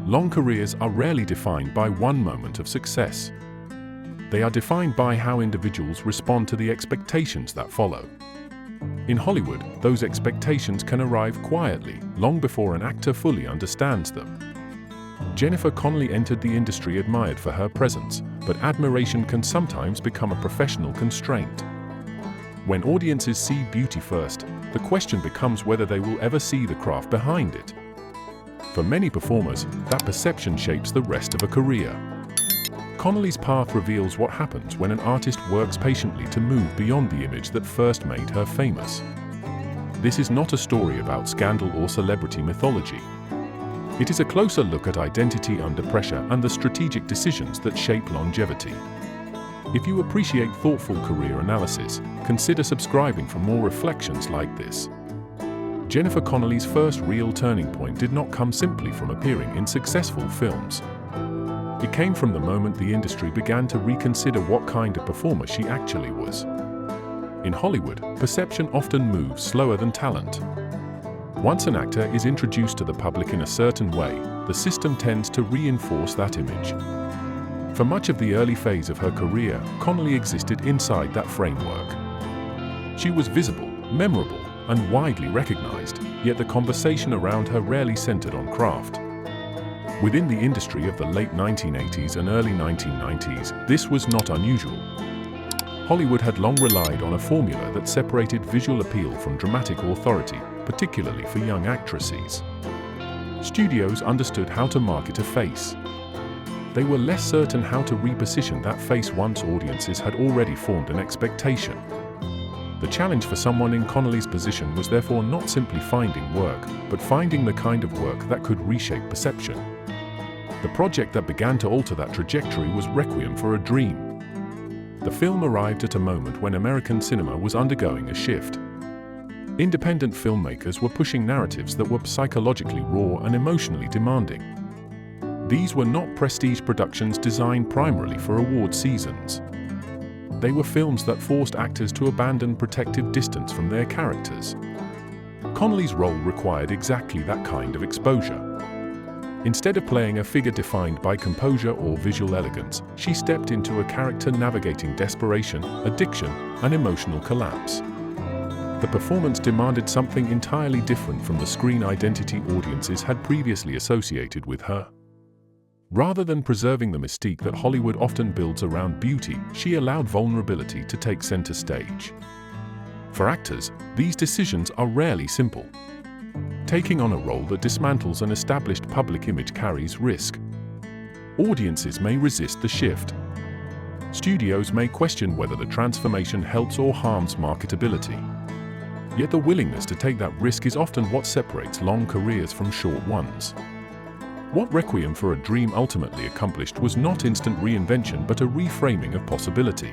long careers are rarely defined by one moment of success. They are defined by how individuals respond to the expectations that follow. In Hollywood, those expectations can arrive quietly, long before an actor fully understands them. Jennifer Connelly entered the industry admired for her presence, but admiration can sometimes become a professional constraint. When audiences see beauty first, the question becomes whether they will ever see the craft behind it. For many performers, that perception shapes the rest of a career. Connelly's path reveals what happens when an artist works patiently to move beyond the image that first made her famous. This is not a story about scandal or celebrity mythology. It is a closer look at identity under pressure and the strategic decisions that shape longevity. If you appreciate thoughtful career analysis, consider subscribing for more reflections like this. Jennifer Connelly's first real turning point did not come simply from appearing in successful films. It came from the moment the industry began to reconsider what kind of performer she actually was. In Hollywood, perception often moves slower than talent. Once an actor is introduced to the public in a certain way, the system tends to reinforce that image. For much of the early phase of her career, Connelly existed inside that framework. She was visible, memorable, and widely recognized, yet the conversation around her rarely centered on craft. Within the industry of the late 1980s and early 1990s, this was not unusual. Hollywood had long relied on a formula that separated visual appeal from dramatic authority, particularly for young actresses. Studios understood how to market a face. They were less certain how to reposition that face once audiences had already formed an expectation. The challenge for someone in Connelly's position was therefore not simply finding work, but finding the kind of work that could reshape perception. The project that began to alter that trajectory was Requiem for a Dream. The film arrived at a moment when American cinema was undergoing a shift. Independent filmmakers were pushing narratives that were psychologically raw and emotionally demanding. These were not prestige productions designed primarily for award seasons. They were films that forced actors to abandon protective distance from their characters. Connelly's role required exactly that kind of exposure. Instead of playing a figure defined by composure or visual elegance, she stepped into a character navigating desperation, addiction, and emotional collapse. The performance demanded something entirely different from the screen identity audiences had previously associated with her. Rather than preserving the mystique that Hollywood often builds around beauty, she allowed vulnerability to take center stage. For actors, these decisions are rarely simple. Taking on a role that dismantles an established public image carries risk. Audiences may resist the shift. Studios may question whether the transformation helps or harms marketability. Yet the willingness to take that risk is often what separates long careers from short ones. What Requiem for a Dream ultimately accomplished was not instant reinvention but a reframing of possibility.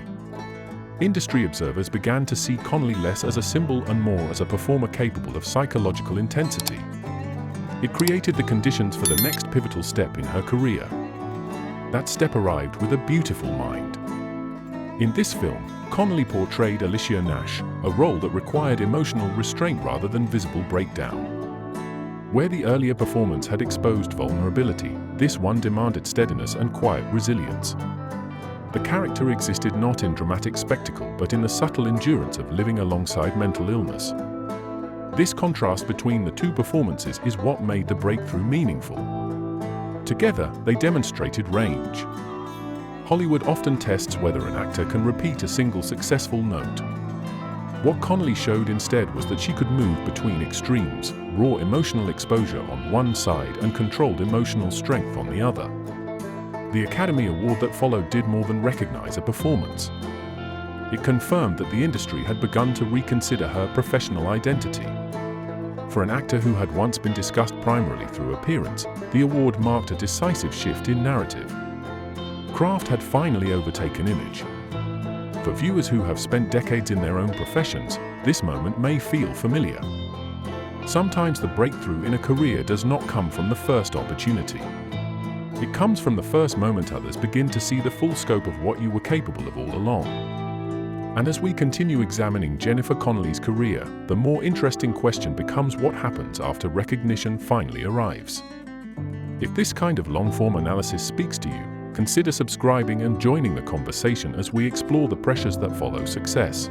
Industry observers began to see Connelly less as a symbol and more as a performer capable of psychological intensity. It created the conditions for the next pivotal step in her career. That step arrived with a beautiful mind. In this film, Connelly portrayed Alicia Nash, a role that required emotional restraint rather than visible breakdown. Where the earlier performance had exposed vulnerability, this one demanded steadiness and quiet resilience. The character existed not in dramatic spectacle but in the subtle endurance of living alongside mental illness. This contrast between the two performances is what made the breakthrough meaningful. Together, they demonstrated range. Hollywood often tests whether an actor can repeat a single successful note. What Connelly showed instead was that she could move between extremes, raw emotional exposure on one side and controlled emotional strength on the other. The Academy Award that followed did more than recognize a performance. It confirmed that the industry had begun to reconsider her professional identity. For an actor who had once been discussed primarily through appearance, the award marked a decisive shift in narrative. Craft had finally overtaken image. For viewers who have spent decades in their own professions, this moment may feel familiar. Sometimes the breakthrough in a career does not come from the first opportunity. It comes from the first moment others begin to see the full scope of what you were capable of all along. And as we continue examining Jennifer Connelly's career, the more interesting question becomes what happens after recognition finally arrives. If this kind of long-form analysis speaks to you, consider subscribing and joining the conversation as we explore the pressures that follow success.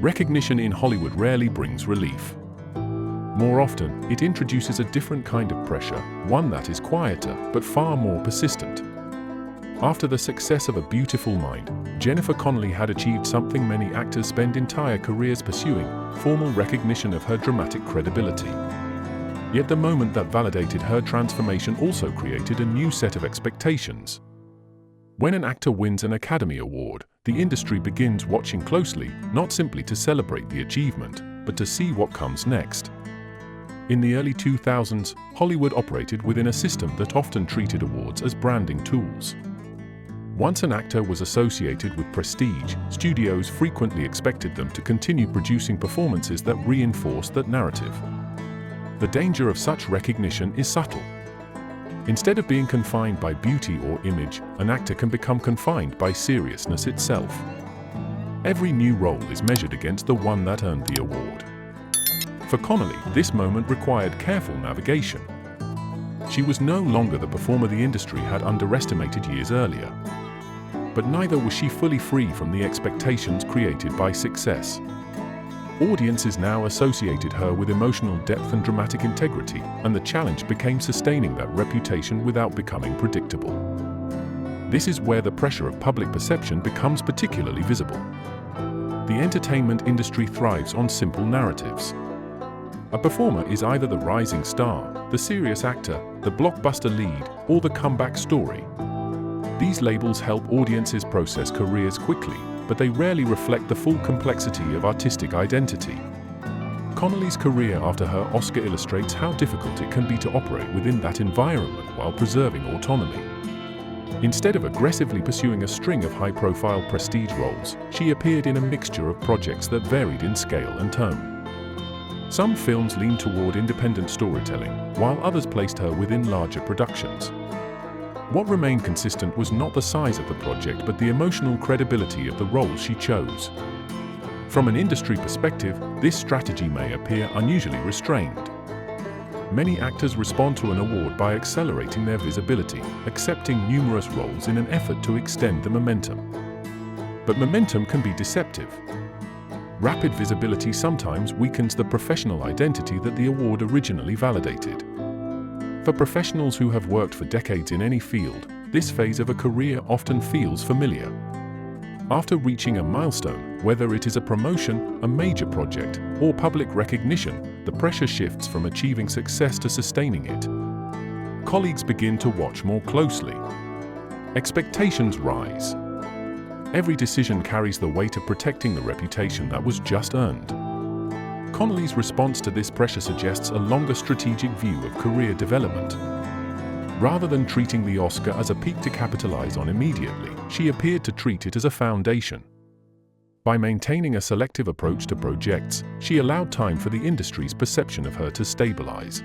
Recognition in Hollywood rarely brings relief. More often, it introduces a different kind of pressure, one that is quieter but far more persistent. After the success of A Beautiful Mind, Jennifer Connelly had achieved something many actors spend entire careers pursuing: formal recognition of her dramatic credibility. Yet the moment that validated her transformation also created a new set of expectations. When an actor wins an Academy Award, the industry begins watching closely, not simply to celebrate the achievement, but to see what comes next. In the early 2000s, Hollywood operated within a system that often treated awards as branding tools. Once an actor was associated with prestige, studios frequently expected them to continue producing performances that reinforced that narrative. The danger of such recognition is subtle. Instead of being confined by beauty or image, an actor can become confined by seriousness itself. Every new role is measured against the one that earned the award. For Connelly, this moment required careful navigation. She was no longer the performer the industry had underestimated years earlier. But neither was she fully free from the expectations created by success. Audiences now associated her with emotional depth and dramatic integrity, and the challenge became sustaining that reputation without becoming predictable. This is where the pressure of public perception becomes particularly visible. The entertainment industry thrives on simple narratives. A performer is either the rising star, the serious actor, the blockbuster lead, or the comeback story. These labels help audiences process careers quickly, but they rarely reflect the full complexity of artistic identity. Connelly's career after her Oscar illustrates how difficult it can be to operate within that environment while preserving autonomy. Instead of aggressively pursuing a string of high-profile prestige roles, she appeared in a mixture of projects that varied in scale and tone. Some films leaned toward independent storytelling, while others placed her within larger productions. What remained consistent was not the size of the project but the emotional credibility of the role she chose. From an industry perspective, this strategy may appear unusually restrained. Many actors respond to an award by accelerating their visibility, accepting numerous roles in an effort to extend the momentum. But momentum can be deceptive. Rapid visibility sometimes weakens the professional identity that the award originally validated. For professionals who have worked for decades in any field, this phase of a career often feels familiar. After reaching a milestone, whether it is a promotion, a major project, or public recognition, the pressure shifts from achieving success to sustaining it. Colleagues begin to watch more closely. Expectations rise. Every decision carries the weight of protecting the reputation that was just earned. Connelly's response to this pressure suggests a longer strategic view of career development. Rather than treating the Oscar as a peak to capitalize on immediately, she appeared to treat it as a foundation. By maintaining a selective approach to projects, she allowed time for the industry's perception of her to stabilize.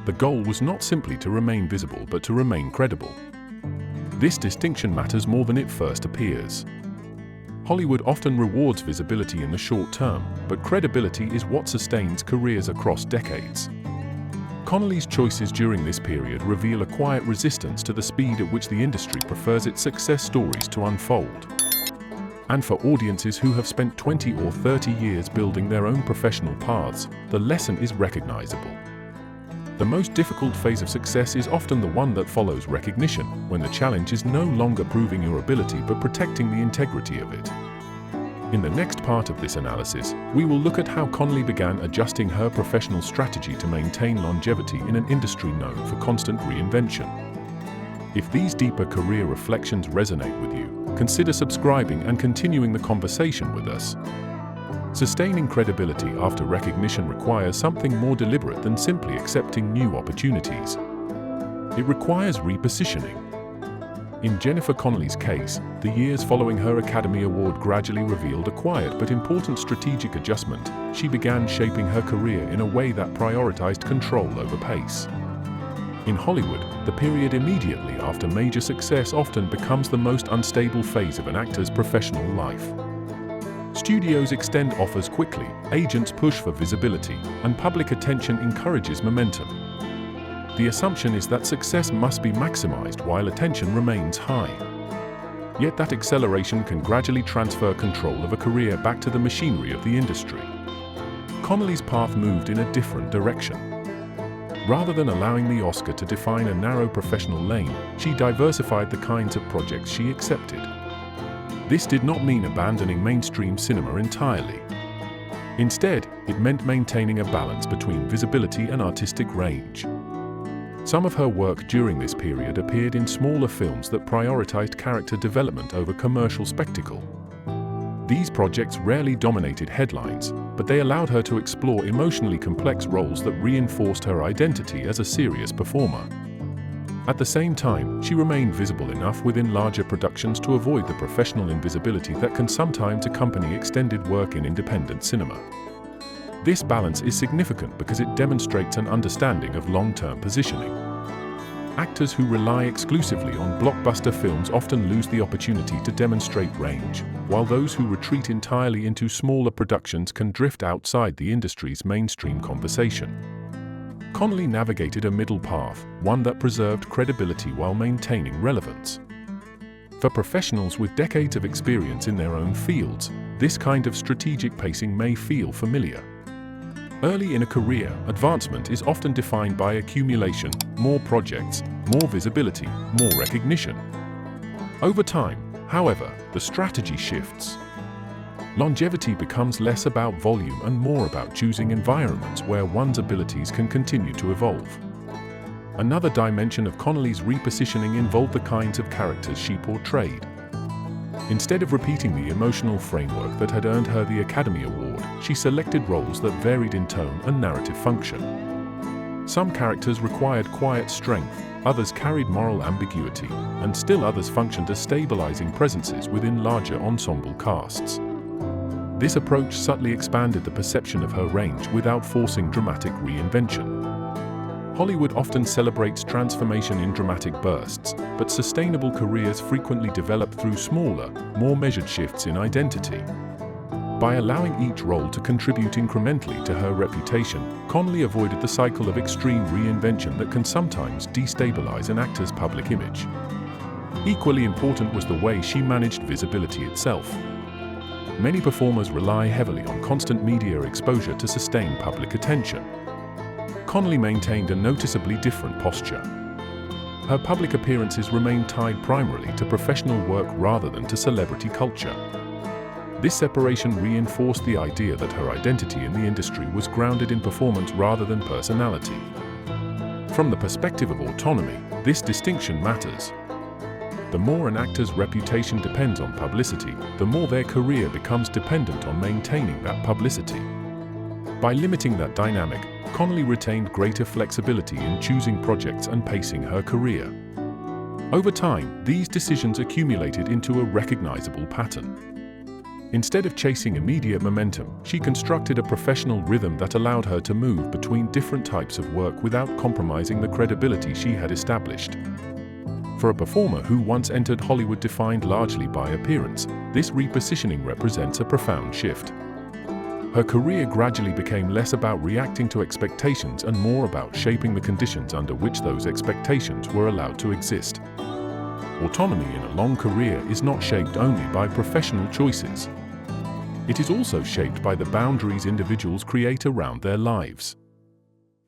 The goal was not simply to remain visible but to remain credible. This distinction matters more than it first appears. Hollywood often rewards visibility in the short term, but credibility is what sustains careers across decades. Connelly's choices during this period reveal a quiet resistance to the speed at which the industry prefers its success stories to unfold. And for audiences who have spent 20 or 30 years building their own professional paths, the lesson is recognizable. The most difficult phase of success is often the one that follows recognition, when the challenge is no longer proving your ability but protecting the integrity of it. In the next part of this analysis, we will look at how Connelly began adjusting her professional strategy to maintain longevity in an industry known for constant reinvention. If these deeper career reflections resonate with you, consider subscribing and continuing the conversation with us. Sustaining credibility after recognition requires something more deliberate than simply accepting new opportunities. It requires repositioning. In Jennifer Connelly's case, the years following her Academy Award gradually revealed a quiet but important strategic adjustment. She began shaping her career in a way that prioritized control over pace. In Hollywood, the period immediately after major success often becomes the most unstable phase of an actor's professional life. Studios extend offers quickly, agents push for visibility, and public attention encourages momentum. The assumption is that success must be maximized while attention remains high. Yet that acceleration can gradually transfer control of a career back to the machinery of the industry. Connelly's path moved in a different direction. Rather than allowing the Oscar to define a narrow professional lane, she diversified the kinds of projects she accepted. This did not mean abandoning mainstream cinema entirely. Instead, it meant maintaining a balance between visibility and artistic range. Some of her work during this period appeared in smaller films that prioritized character development over commercial spectacle. These projects rarely dominated headlines, but they allowed her to explore emotionally complex roles that reinforced her identity as a serious performer. At the same time, she remained visible enough within larger productions to avoid the professional invisibility that can sometimes accompany extended work in independent cinema. This balance is significant because it demonstrates an understanding of long-term positioning. Actors who rely exclusively on blockbuster films often lose the opportunity to demonstrate range, while those who retreat entirely into smaller productions can drift outside the industry's mainstream conversation. Connelly navigated a middle path, one that preserved credibility while maintaining relevance. For professionals with decades of experience in their own fields, this kind of strategic pacing may feel familiar. Early in a career, advancement is often defined by accumulation, more projects, more visibility, more recognition. Over time, however, the strategy shifts. Longevity becomes less about volume and more about choosing environments where one's abilities can continue to evolve. Another dimension of Connelly's repositioning involved the kinds of characters she portrayed. Instead of repeating the emotional framework that had earned her the Academy Award, she selected roles that varied in tone and narrative function. Some characters required quiet strength, others carried moral ambiguity, and still others functioned as stabilizing presences within larger ensemble casts. This approach subtly expanded the perception of her range without forcing dramatic reinvention. Hollywood often celebrates transformation in dramatic bursts, but sustainable careers frequently develop through smaller, more measured shifts in identity. By allowing each role to contribute incrementally to her reputation, Connelly avoided the cycle of extreme reinvention that can sometimes destabilize an actor's public image. Equally important was the way she managed visibility itself. Many performers rely heavily on constant media exposure to sustain public attention. Connelly maintained a noticeably different posture. Her public appearances remained tied primarily to professional work rather than to celebrity culture. This separation reinforced the idea that her identity in the industry was grounded in performance rather than personality. From the perspective of autonomy, this distinction matters. The more an actor's reputation depends on publicity, the more their career becomes dependent on maintaining that publicity. By limiting that dynamic, Connelly retained greater flexibility in choosing projects and pacing her career. Over time, these decisions accumulated into a recognizable pattern. Instead of chasing immediate momentum, she constructed a professional rhythm that allowed her to move between different types of work without compromising the credibility she had established. For a performer who once entered Hollywood defined largely by appearance, this repositioning represents a profound shift. Her career gradually became less about reacting to expectations and more about shaping the conditions under which those expectations were allowed to exist. Autonomy in a long career is not shaped only by professional choices. It is also shaped by the boundaries individuals create around their lives.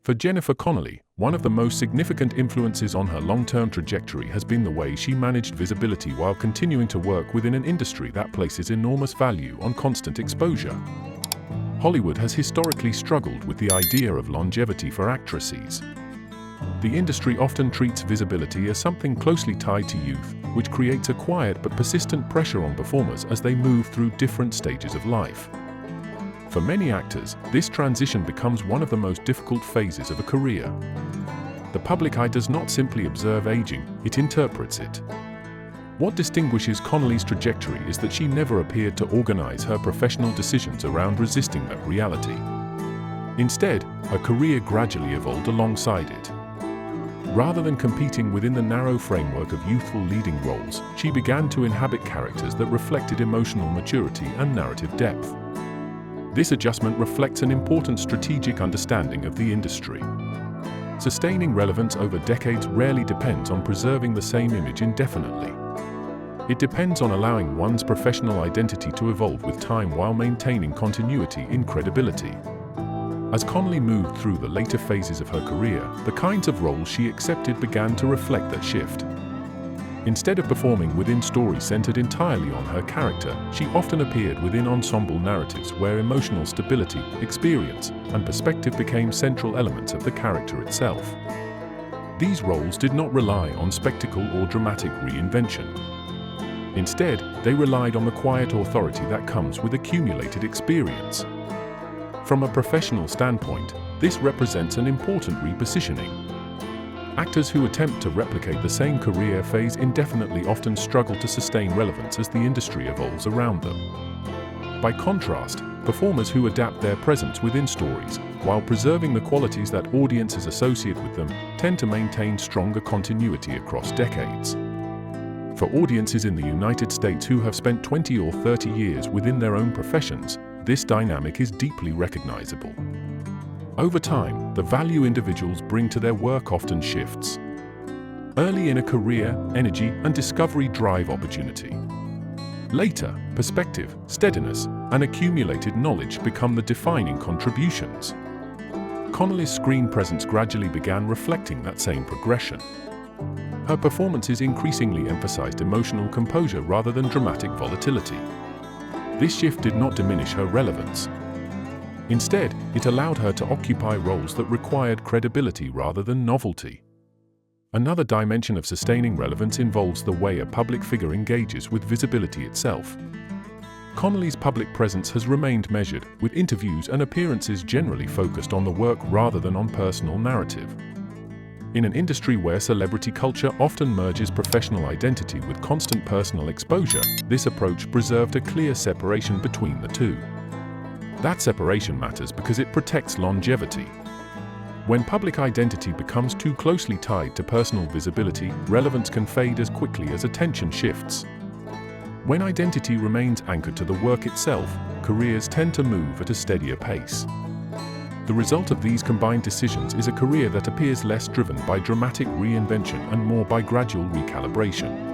For Jennifer Connelly, one of the most significant influences on her long-term trajectory has been the way she managed visibility while continuing to work within an industry that places enormous value on constant exposure. Hollywood has historically struggled with the idea of longevity for actresses. The industry often treats visibility as something closely tied to youth, which creates a quiet but persistent pressure on performers as they move through different stages of life. For many actors, this transition becomes one of the most difficult phases of a career. The public eye does not simply observe aging, it interprets it. What distinguishes Connelly's trajectory is that she never appeared to organize her professional decisions around resisting that reality. Instead, her career gradually evolved alongside it. Rather than competing within the narrow framework of youthful leading roles, she began to inhabit characters that reflected emotional maturity and narrative depth. This adjustment reflects an important strategic understanding of the industry. Sustaining relevance over decades rarely depends on preserving the same image indefinitely. It depends on allowing one's professional identity to evolve with time while maintaining continuity in credibility. As Connelly moved through the later phases of her career, the kinds of roles she accepted began to reflect that shift. Instead of performing within stories centered entirely on her character, she often appeared within ensemble narratives where emotional stability, experience, and perspective became central elements of the character itself. These roles did not rely on spectacle or dramatic reinvention. Instead, they relied on the quiet authority that comes with accumulated experience. From a professional standpoint, this represents an important repositioning. Actors who attempt to replicate the same career phase indefinitely often struggle to sustain relevance as the industry evolves around them. By contrast, performers who adapt their presence within stories, while preserving the qualities that audiences associate with them, tend to maintain stronger continuity across decades. For audiences in the United States who have spent 20 or 30 years within their own professions, this dynamic is deeply recognizable. Over time, the value individuals bring to their work often shifts. Early in a career, energy and discovery drive opportunity. Later, perspective, steadiness, and accumulated knowledge become the defining contributions. Connelly's screen presence gradually began reflecting that same progression. Her performances increasingly emphasized emotional composure rather than dramatic volatility. This shift did not diminish her relevance. Instead, it allowed her to occupy roles that required credibility rather than novelty. Another dimension of sustaining relevance involves the way a public figure engages with visibility itself. Connelly's public presence has remained measured, with interviews and appearances generally focused on the work rather than on personal narrative. In an industry where celebrity culture often merges professional identity with constant personal exposure, this approach preserved a clear separation between the two. That separation matters because it protects longevity. When public identity becomes too closely tied to personal visibility, relevance can fade as quickly as attention shifts. When identity remains anchored to the work itself, careers tend to move at a steadier pace. The result of these combined decisions is a career that appears less driven by dramatic reinvention and more by gradual recalibration.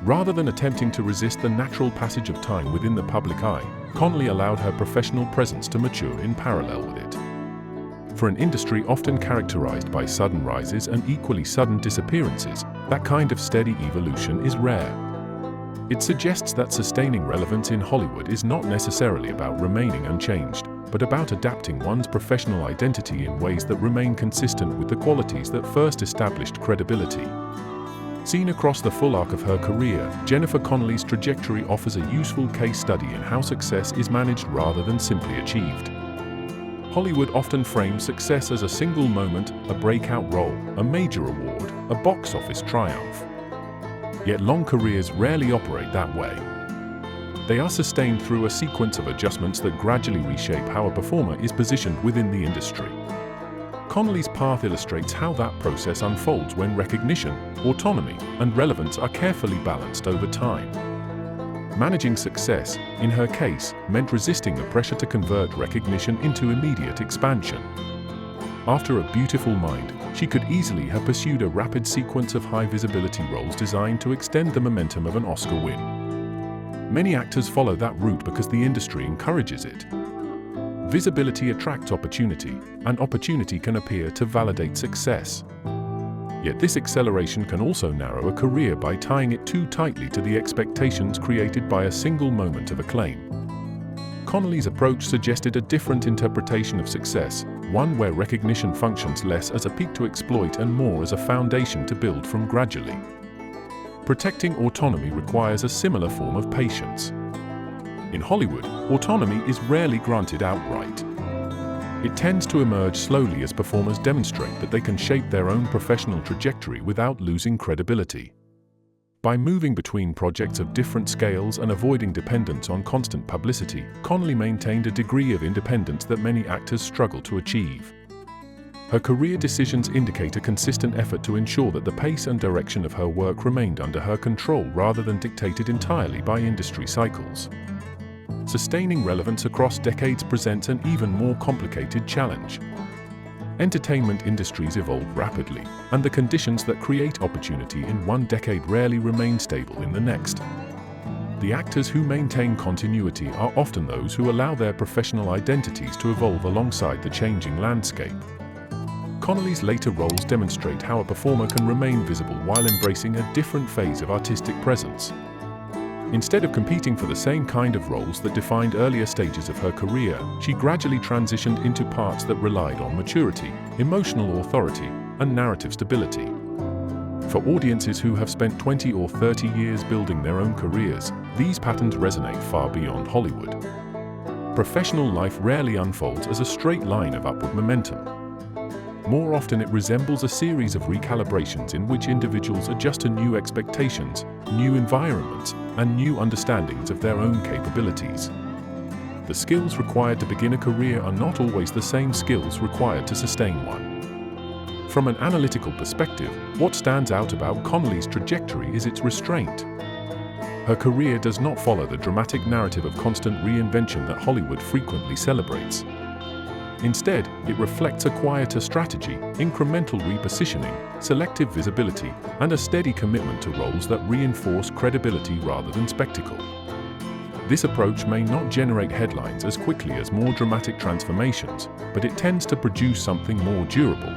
Rather than attempting to resist the natural passage of time within the public eye, Connelly allowed her professional presence to mature in parallel with it. For an industry often characterized by sudden rises and equally sudden disappearances, that kind of steady evolution is rare. It suggests that sustaining relevance in Hollywood is not necessarily about remaining unchanged, but about adapting one's professional identity in ways that remain consistent with the qualities that first established credibility. Seen across the full arc of her career, Jennifer Connelly's trajectory offers a useful case study in how success is managed rather than simply achieved. Hollywood often frames success as a single moment, a breakout role, a major award, a box office triumph. Yet long careers rarely operate that way. They are sustained through a sequence of adjustments that gradually reshape how a performer is positioned within the industry. Connelly's path illustrates how that process unfolds when recognition, autonomy, and relevance are carefully balanced over time. Managing success, in her case, meant resisting the pressure to convert recognition into immediate expansion. After A Beautiful Mind, she could easily have pursued a rapid sequence of high-visibility roles designed to extend the momentum of an Oscar win. Many actors follow that route because the industry encourages it. Visibility attracts opportunity, and opportunity can appear to validate success. Yet this acceleration can also narrow a career by tying it too tightly to the expectations created by a single moment of acclaim. Connelly's approach suggested a different interpretation of success, one where recognition functions less as a peak to exploit and more as a foundation to build from gradually. Protecting autonomy requires a similar form of patience. In Hollywood, autonomy is rarely granted outright. It tends to emerge slowly as performers demonstrate that they can shape their own professional trajectory without losing credibility. By moving between projects of different scales and avoiding dependence on constant publicity, Connelly maintained a degree of independence that many actors struggle to achieve. Her career decisions indicate a consistent effort to ensure that the pace and direction of her work remained under her control rather than dictated entirely by industry cycles. Sustaining relevance across decades presents an even more complicated challenge. Entertainment industries evolve rapidly, and the conditions that create opportunity in one decade rarely remain stable in the next. The actors who maintain continuity are often those who allow their professional identities to evolve alongside the changing landscape. Connelly's later roles demonstrate how a performer can remain visible while embracing a different phase of artistic presence. Instead of competing for the same kind of roles that defined earlier stages of her career, she gradually transitioned into parts that relied on maturity, emotional authority, and narrative stability. For audiences who have spent 20 or 30 years building their own careers, these patterns resonate far beyond Hollywood. Professional life rarely unfolds as a straight line of upward momentum. More often it resembles a series of recalibrations in which individuals adjust to new expectations, new environments, and new understandings of their own capabilities. The skills required to begin a career are not always the same skills required to sustain one. From an analytical perspective, what stands out about Connelly's trajectory is its restraint. Her career does not follow the dramatic narrative of constant reinvention that Hollywood frequently celebrates. Instead, it reflects a quieter strategy, incremental repositioning, selective visibility, and a steady commitment to roles that reinforce credibility rather than spectacle. This approach may not generate headlines as quickly as more dramatic transformations, but it tends to produce something more durable.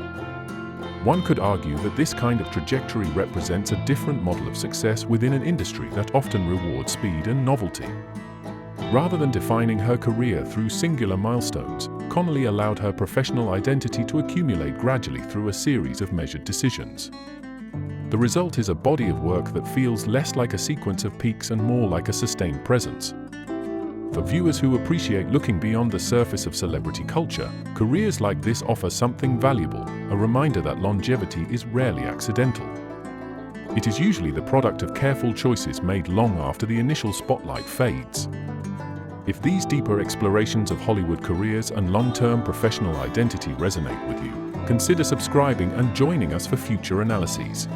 One could argue that this kind of trajectory represents a different model of success within an industry that often rewards speed and novelty. Rather than defining her career through singular milestones, Connelly allowed her professional identity to accumulate gradually through a series of measured decisions. The result is a body of work that feels less like a sequence of peaks and more like a sustained presence. For viewers who appreciate looking beyond the surface of celebrity culture, careers like this offer something valuable, a reminder that longevity is rarely accidental. It is usually the product of careful choices made long after the initial spotlight fades. If these deeper explorations of Hollywood careers and long-term professional identity resonate with you, consider subscribing and joining us for future analyses.